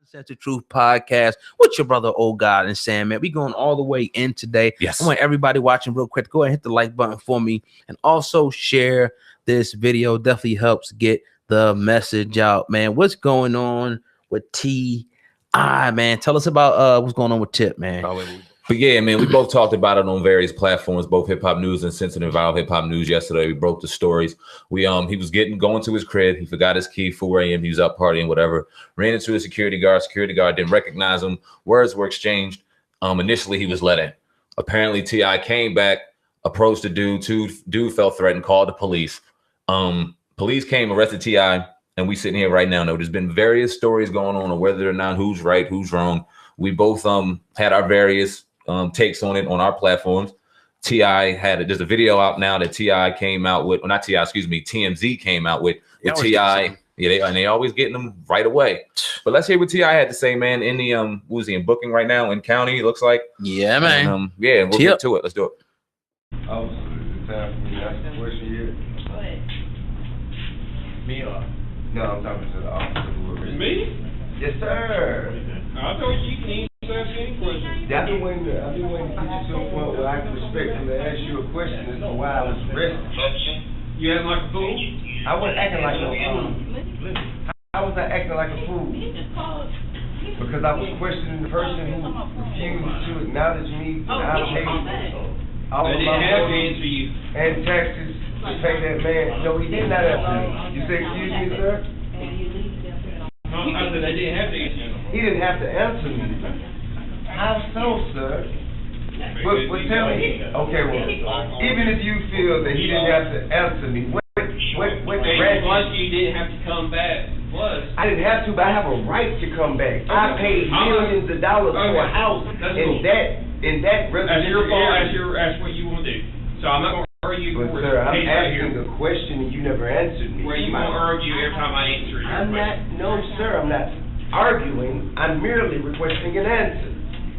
Uncensored Truth Podcast with your brother, Old God and Sam, man. We going all the way in today. Yes. I want everybody watching real quick, go ahead and hit the like button for me and also share this video. Definitely helps get the message out, man. What's going on with T.I., man? Tell us about what's going on with Tip, man. But yeah, man, we both talked about it on various platforms, both Hip Hop News and Sensitive Viral Hip Hop News yesterday. We broke the stories. He was going to his crib. He forgot his key, 4 a.m. He was up partying, whatever. Ran into a security guard. Security guard didn't recognize him. Words were exchanged. Initially, he was let in. Apparently, T.I. came back, approached the dude. Dude felt threatened, called the police. Police came, arrested T.I., and we sitting here right now. There's been various stories going on whether or not who's right, who's wrong. We both had our various takes on it on our platforms. T.I. there's a video out now that T.I. came out with, well, not T.I., excuse me, TMZ came out with T.I. Yeah, they always getting them right away. But let's hear what T.I. had to say, man. In the was he in booking right now in county? It looks like. Yeah, man. And, yeah, we'll get to it. Let's do it. Oh, so is it time for me to ask a question here? Go ahead. Me or? No, I'm talking to the officer who arrested Me? Yes, sir. I told you can ask any question. I've been waiting to get you to a point where I can respectfully ask you a question as to why I was arrested. You acting like a fool? I wasn't acting like no fool. How was I acting like a fool? Because I was questioning the person who refused to acknowledge me and I paid all I of didn't my have to money answer you. and taxes to pay that man. No, he did not answer me. You say, excuse me, sir? I said I didn't have to answer you. He didn't have to answer me. How so, sir? But tell me, okay, well, even if you feel that he didn't have to answer me, what grant Plus, you didn't have to come back. Plus, I didn't have to, but I have a right to come back. I paid millions of dollars for a house, and that that's your fault. That's what you want to do. So I'm not going to argue. But sir, I'm asking a question and you never answered me. Where you want to argue every time I answer your question. No, sir, I'm not arguing. I'm merely requesting an answer.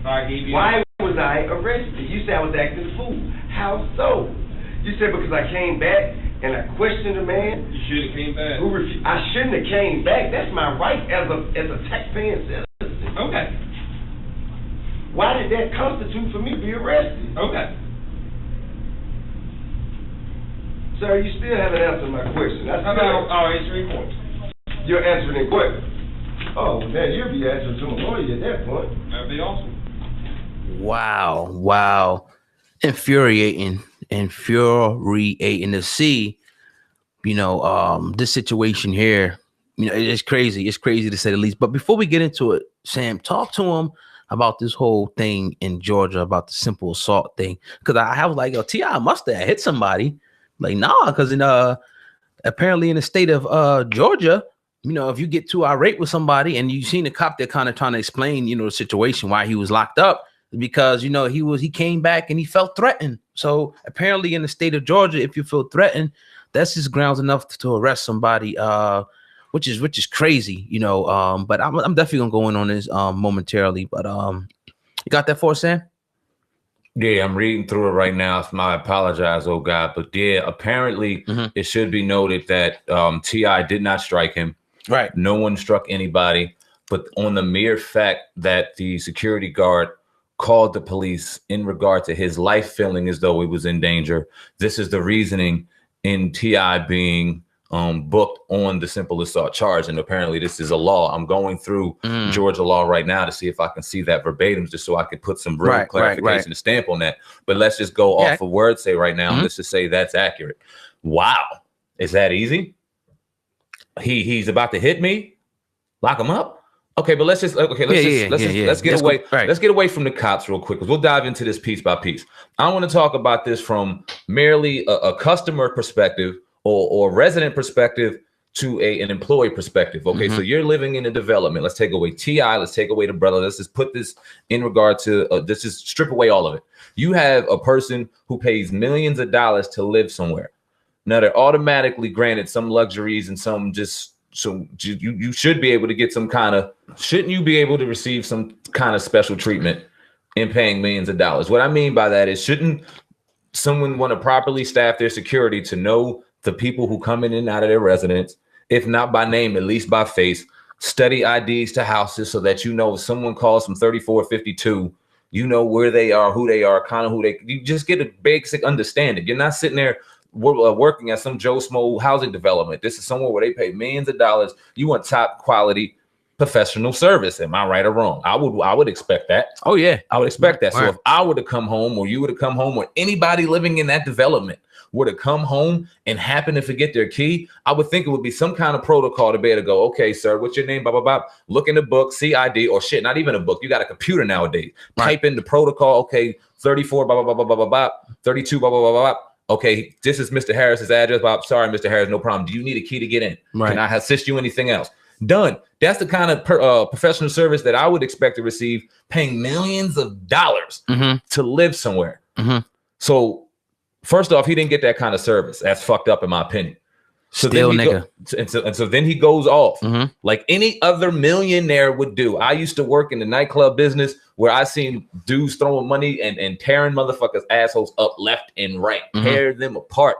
Why was I arrested? You said I was acting a fool. How so? You said because I came back and I questioned a man. You should have came back. I shouldn't have came back. That's my right as a taxpaying citizen. Okay. Why did that constitute for me to be arrested? Okay. Sir, you still haven't answered my question. How about I'll answer your question? You're answering the question. Oh, now you'll be answering to my lawyer at that point. That'd be awesome. Wow. Infuriating to see, this situation here. It's crazy. It's crazy to say the least. But before we get into it, Sam, talk to him about this whole thing in Georgia, about the simple assault thing. Because I have like, T.I. must have hit somebody. Like, nah, because apparently in the state of Georgia, if you get too irate with somebody and you've seen the cop, they're kind of trying to explain, the situation, why he was locked up, because, he came back and he felt threatened. So apparently in the state of Georgia, if you feel threatened, that's just grounds enough to arrest somebody, which is crazy, but I'm definitely going to go in on this momentarily. But you got that for us, Sam? Yeah, I'm reading through it right now. I apologize, oh God. But yeah, apparently it should be noted that T.I. did not strike him. Right. No one struck anybody. But on the mere fact that the security guard called the police in regard to his life feeling as though he was in danger, this is the reasoning in T.I. being booked on the simple assault charge. And apparently this is a law. I'm going through Georgia law right now to see if I can see that verbatim, just so I can put some real clarification and stamp on that. But let's just go off of word say right now. Let's just say that's accurate. Wow. Is that easy? He's about to hit me. Lock him up. Okay, but let's get away. Let's get away from the cops real quick, because we'll dive into this piece by piece. I want to talk about this from merely a customer perspective or resident perspective to an employee perspective. Okay, so you're living in a development. Let's take away T.I. Let's take away the brother. Let's just put this in regard to let's just strip away all of it. You have a person who pays millions of dollars to live somewhere. Now they're automatically granted some luxuries and some just, so you should be able to get some kind of, shouldn't you be able to receive some kind of special treatment in paying millions of dollars? What I mean by that is, shouldn't someone want to properly staff their security to know the people who come in and out of their residence, if not by name, at least by face, study IDs to houses so that you know if someone calls from 3452, you know where they are, who they are, kind of who they. You just get a basic understanding. You're not sitting there working at some Joe Smo housing development. This is somewhere where they pay millions of dollars. You want top quality professional service. Am I right or wrong? I would expect that. Oh yeah, I would expect that. Right. So if I were to come home, or you were to come home, or anybody living in that development were to come home and happen to forget their key, I would think it would be some kind of protocol to be able to go, okay, sir, what's your name? Blah, blah, blah. Look in the book, see ID, or shit, not even a book. You got a computer nowadays. Right. Type in the protocol, okay, 34, blah, blah, blah, blah, blah, blah, blah, 32, blah, blah, blah, blah, blah. Okay, this is Mr. Harris's address. Bob, sorry, Mr. Harris, no problem. Do you need a key to get in? Right. Can I assist you anything else? Done. That's the kind of professional service that I would expect to receive, paying millions of dollars to live somewhere. So first off, he didn't get that kind of service. That's fucked up in my opinion. So Still then nigga. so then he goes off like any other millionaire would do. I used to work in the nightclub business where I seen dudes throwing money and tearing motherfuckers' assholes up left and right, tear them apart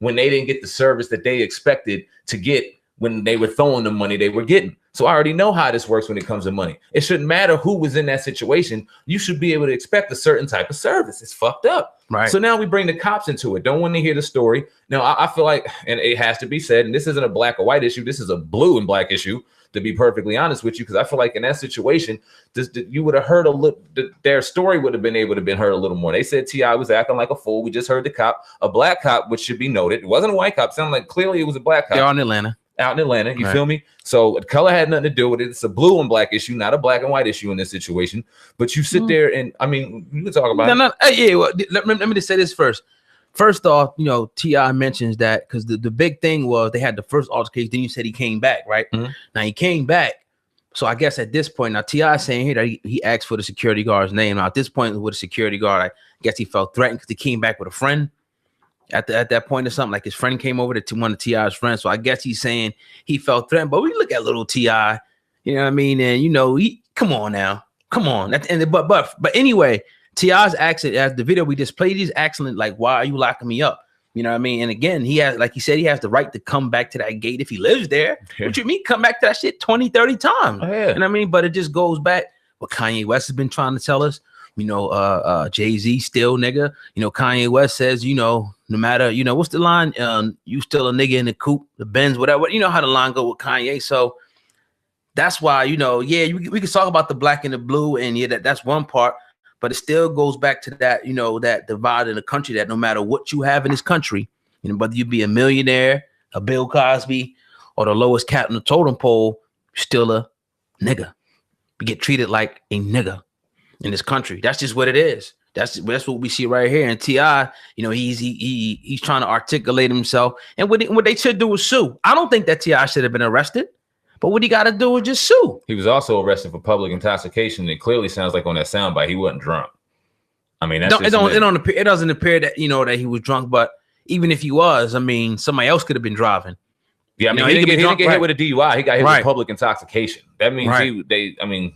when they didn't get the service that they expected to get when they were throwing the money they were getting. So I already know how this works when it comes to money. It shouldn't matter who was in that situation. You should be able to expect a certain type of service. It's fucked up. Right. So now we bring the cops into it. Don't want to hear the story. Now I feel like, and it has to be said, and this isn't a black or white issue. This is a blue and black issue, to be perfectly honest with you, because I feel like in that situation, you would have heard a little, their story would have been able to been heard a little more. They said T.I. was acting like a fool. We just heard the cop, a black cop, which should be noted. It wasn't a white cop. It sounded like clearly it was a black cop. They're in Atlanta. Out in Atlanta, you feel me? So color had nothing to do with it. It's a blue and black issue, not a black and white issue in this situation. But you sit there and, I mean, you can talk about it. Yeah, well, let me just say this first. First off, you know, T.I. mentions that because the big thing was they had the first altercation. Then you said he came back, right? Now he came back. So I guess at this point, now T.I. saying here that he asked for the security guard's name. Now at this point with a security guard, I guess he felt threatened because he came back with a friend. At that point or something, like his friend came over to one of T.I.'s friends. So I guess he's saying he felt threatened. But we look at little T.I., you know what I mean? And, you know, come on now. Come on. But anyway, T.I.'s accent, as the video we just played, he's excellent. Like, why are you locking me up? You know what I mean? And again, he has, like he said, he has the right to come back to that gate if he lives there. What you mean? Come back to that shit 20, 30 times. Yeah. You know what I mean? But it just goes back what Kanye West has been trying to tell us. You know, Jay-Z still nigga. You know, Kanye West says, you know, no matter, you know, what's the line? You still a nigga in the coupe, the Benz, whatever. You know how the line go with Kanye. So that's why, you know, yeah, we can talk about the black and the blue, and yeah, that's one part, but it still goes back to that, you know, that divide in the country, that no matter what you have in this country, you know, whether you be a millionaire, a Bill Cosby, or the lowest cat on the totem pole, you're still a nigga. You get treated like a nigga in this country. That's just what it is. That's what we see right here. And T.I., you know, he's trying to articulate himself. And what they should do is sue. I don't think that T.I. should have been arrested, but what he got to do is just sue. He was also arrested for public intoxication. It clearly sounds like on that soundbite he wasn't drunk. I mean, it doesn't appear that, you know, that he was drunk. But even if he was, I mean, somebody else could have been driving. Yeah, I mean, he didn't get hit with a DUI. He got hit with public intoxication. That means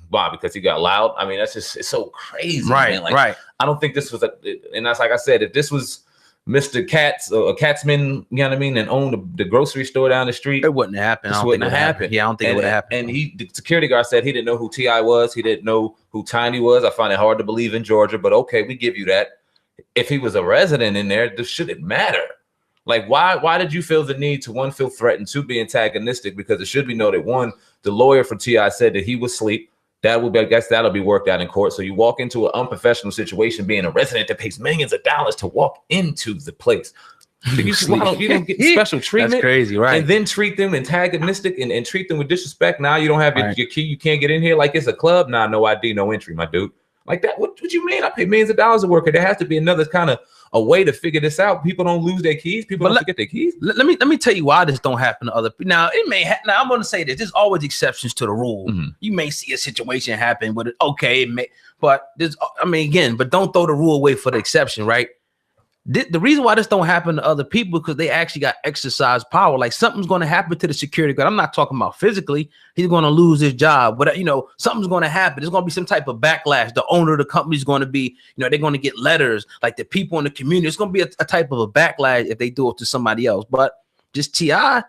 why? Because he got loud. I mean, it's so crazy. Right, man. Like, I don't think this was and that's like I said, if this was Mr. Katz or a Katzman, you know what I mean, and owned the grocery store down the street, it wouldn't have happened. This wouldn't have happened. Yeah, I don't think it would have happened. And the security guard said he didn't know who T.I. was. He didn't know who Tiny was. I find it hard to believe in Georgia, but okay, we give you that. If he was a resident in there, this shouldn't matter. Like, why did you feel the need to, feel threatened, to be antagonistic? Because it should be noted, the lawyer for T.I. said that he was asleep. I guess that'll be worked out in court. So you walk into an unprofessional situation, being a resident that pays millions of dollars to walk into the place. You don't get special treatment. That's crazy, right? And then treat them antagonistic and treat them with disrespect. Now you don't have your key. You can't get in here like it's a club. Nah, no ID, no entry, my dude. Like that. What you mean? I pay millions of dollars to work here. There has to be another kind of a way to figure this out. People don't lose their keys. People don't forget their keys. Let me tell you why this don't happen to other people. Now it may. Now I'm going to say this. There's always exceptions to the rule. You may see a situation happen with it. Okay, it may. But there's. I mean, again, but don't throw the rule away for the exception, right? The reason why this don't happen to other people because they actually got exercise power. Like something's going to happen to the security guard. I'm not talking about physically. He's going to lose his job, but you know something's going to happen. There's going to be some type of backlash. The owner of the company is going to be, you know, they're going to get letters. Like the people in the community, it's going to be a type of a backlash if they do it to somebody else. But just T.I.,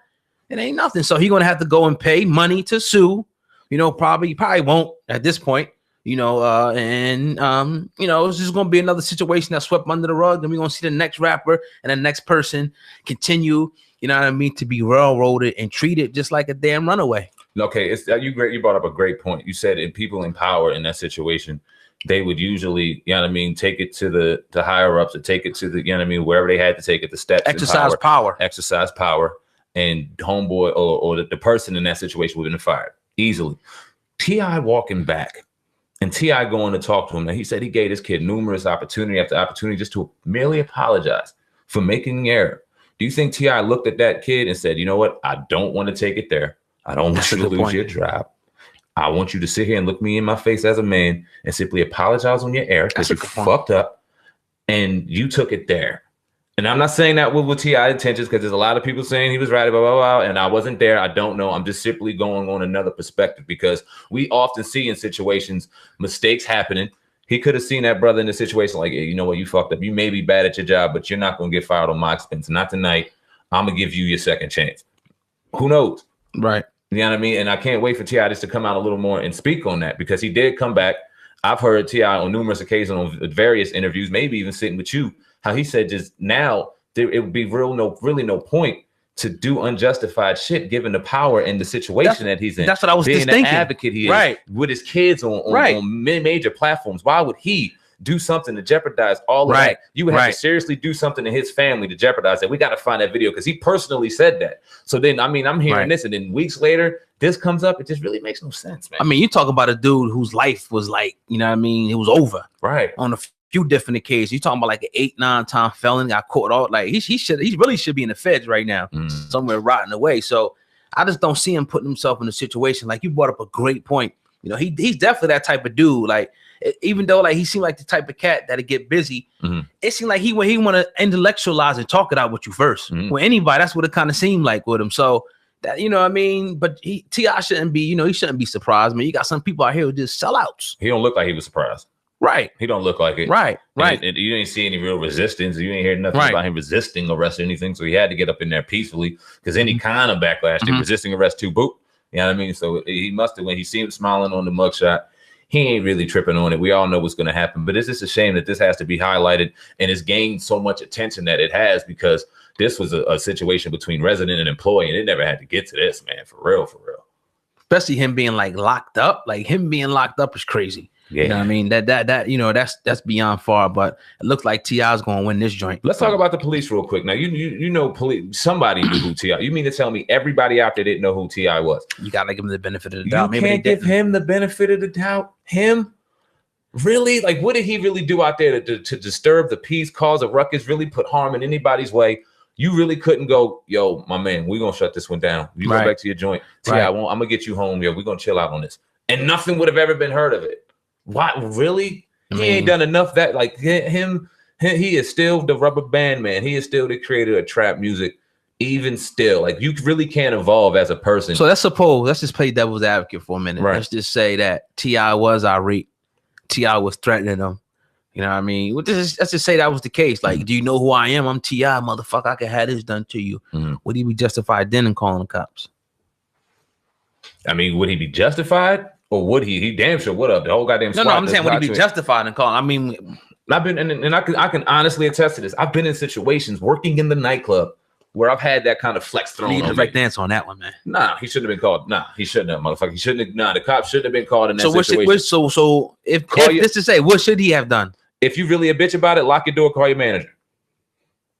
it ain't nothing. So he's going to have to go and pay money to sue. You know, probably won't at this point. You know, you know, it's just gonna be another situation that's swept under the rug, and we're gonna see the next rapper and the next person continue, you know what I mean, to be railroaded and treated just like a damn runaway. Okay, it's you brought up a great point. You said in people in power in that situation, they would usually, you know what I mean, take it to the higher ups, or take it to the, you know what I mean, wherever they had to take it, the steps, exercise power, and homeboy or the person in that situation would have been fired easily. T.I. walking back. And T.I. going to talk to him. Now, he said he gave this kid numerous opportunity after opportunity just to merely apologize for making the error. Do you think T.I. looked at that kid and said, you know what? I don't want to take it there. I don't want you to lose your job. I want you to sit here and look me in my face as a man and simply apologize on your error because you fucked up and you took it there. And I'm not saying that with T.I. intentions, because there's a lot of people saying he was right, blah, blah, blah, and I wasn't there. I don't know. I'm just simply going on another perspective, because we often see in situations mistakes happening. He could have seen that brother in a situation like, hey, you know what, you fucked up. You may be bad at your job, but you're not going to get fired on my expense. Not tonight. I'm going to give you your second chance. Who knows? Right. You know what I mean? And I can't wait for T.I. just to come out a little more and speak on that, because he did come back. I've heard T.I. on numerous occasions on various interviews, maybe even sitting with you, how he said just now it would be really no point to do unjustified shit given the power and the situation that he's in. That's what I was just thinking. Being the advocate he is, right, with his kids on major platforms. Why would he do something to jeopardize all of that? You would have to seriously do something to his family to jeopardize that. We got to find that video, because he personally said that. So then, I mean, I'm hearing this, and then weeks later, this comes up. It just really makes no sense, man. I mean, you talk about a dude whose life was like, you know what I mean, it was over. Right. On a few different occasions. You talking about like an 8-9 time felon, got caught all like he really should be in the feds right now, somewhere rotting away. So I just don't see him putting himself in a situation. Like, you brought up a great point. You know, he's definitely that type of dude. Like, even though like he seemed like the type of cat that'll get busy, it seemed like he want to intellectualize and talk it out with you first. With anybody, that's what it kind of seemed like with him. So that, you know what I mean? But T.I. shouldn't be, you know, he shouldn't be surprised, man. You got some people out here who just sellouts. He don't look like he was surprised. Right. He don't look like it. Right. And you didn't see any real resistance. You ain't hear nothing about him resisting arrest or anything. So he had to get up in there peacefully, because any kind of backlash, they resisting arrest too, boot. You know what I mean? So he must have, when he seen him smiling on the mugshot, he ain't really tripping on it. We all know what's going to happen. But it's just a shame that this has to be highlighted, and it's gained so much attention that it has, because this was a situation between resident and employee, and it never had to get to this, man. For real, for real. Especially him being like locked up. Like, him being locked up is crazy. Yeah. You know what I mean? That you know, that's beyond far, but it looks like T.I.'s going to win this joint. Let's talk about the police real quick. Now, you know, police, somebody knew who T.I. You mean to tell me everybody out there didn't know who T.I. was? You got to give him the benefit of the doubt. You can't give him the benefit of the doubt. Him? Really? Like, what did he really do out there to disturb the peace, cause a ruckus, really put harm in anybody's way? You really couldn't go, yo, my man, we're going to shut this one down. You go back to your joint. T.I., I'm going to get you home. Yo, we're going to chill out on this. And nothing would have ever been heard of it. What, really? He ain't done enough. That, like, him, he is still the rubber band man. He is still the creator of trap music. Even still, like, you really can't evolve as a person. So let's just play devil's advocate for a minute. Let's just say that T.I. was irate. T.I. was threatening him. You know what I mean? Let's just say that was the case. Like, do you know who I am? I'm T.I., motherfucker. I can have this done to you. Would he be justified then in calling the cops? I mean, would he be justified? Or would he? He damn sure would have. The whole goddamn squad. No, I'm saying would he be justified in calling? I mean, I've been, and I can honestly attest to this. I've been in situations working in the nightclub where I've had that kind of flex thrown on me. Direct answer on that one, man. Nah, he shouldn't have been called. Nah, he shouldn't have, motherfucker. He shouldn't have. Nah, the cops shouldn't have been called in that situation. So if this to say, what should he have done? If you really a bitch about it, lock your door, call your manager.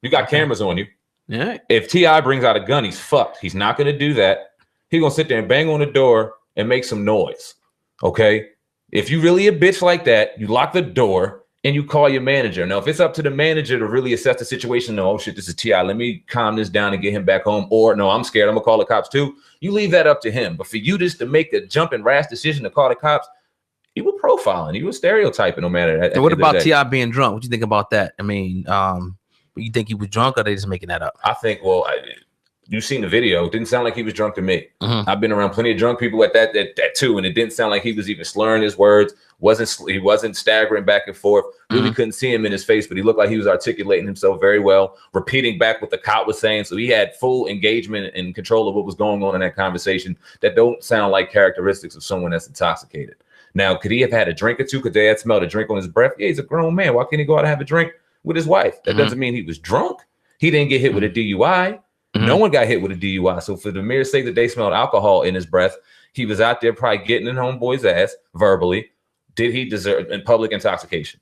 You got cameras on you. Yeah. If T.I. brings out a gun, he's fucked. He's not going to do that. He's going to sit there and bang on the door and make some noise. Okay? If you really a bitch like that, you lock the door and you call your manager. Now, if it's up to the manager to really assess the situation, no, oh shit, this is T.I., let me calm this down and get him back home. Or no, I'm scared, I'm going to call the cops too. You leave that up to him. But for you just to make a jump and rash decision to call the cops, you were profiling, you were stereotyping, no matter. And what about T.I. being drunk? What do you think about that? I mean, you think he was drunk, or are they just making that up? I think, well, you seen the video. It didn't sound like he was drunk to me. Mm-hmm. I've been around plenty of drunk people at that too, and it didn't sound like he was even slurring his words. He wasn't staggering back and forth. Really couldn't see him in his face, but he looked like he was articulating himself very well, repeating back what the cop was saying. So he had full engagement and control of what was going on in that conversation. That don't sound like characteristics of someone that's intoxicated. Now, could he have had a drink or two? Could they have smelled a drink on his breath? Yeah, he's a grown man. Why can't he go out and have a drink with his wife? That doesn't mean he was drunk. He didn't get hit with a DUI. No one got hit with a DUI. So for the mere sake that they smelled alcohol in his breath, he was out there probably getting in homeboy's ass verbally. Did he deserve in public intoxication?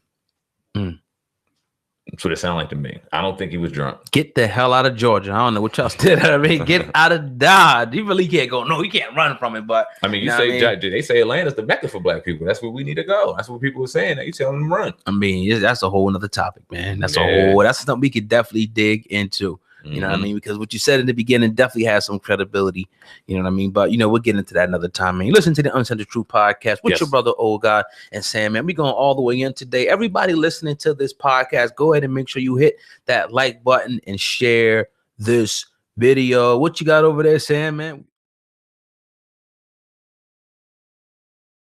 That's what it sounded like to me. I don't think he was drunk. Get the hell out of Georgia. I don't know what y'all did. I mean, get out of Dodge. You really can't go. No, you can't run from it. But I mean, you say they say Atlanta's the Mecca for black people. That's where we need to go. That's what people are saying. You telling them to run. I mean, that's a whole nother topic, man. That's something we could definitely dig into. You know what I mean? Because what you said in the beginning definitely has some credibility. You know what I mean? But, we'll get into that another time, man. You listen to the Uncensored Truth podcast with your brother, Old God, and Sam, man. We're going all the way in today. Everybody listening to this podcast, go ahead and make sure you hit that like button and share this video. What you got over there, Sam, man?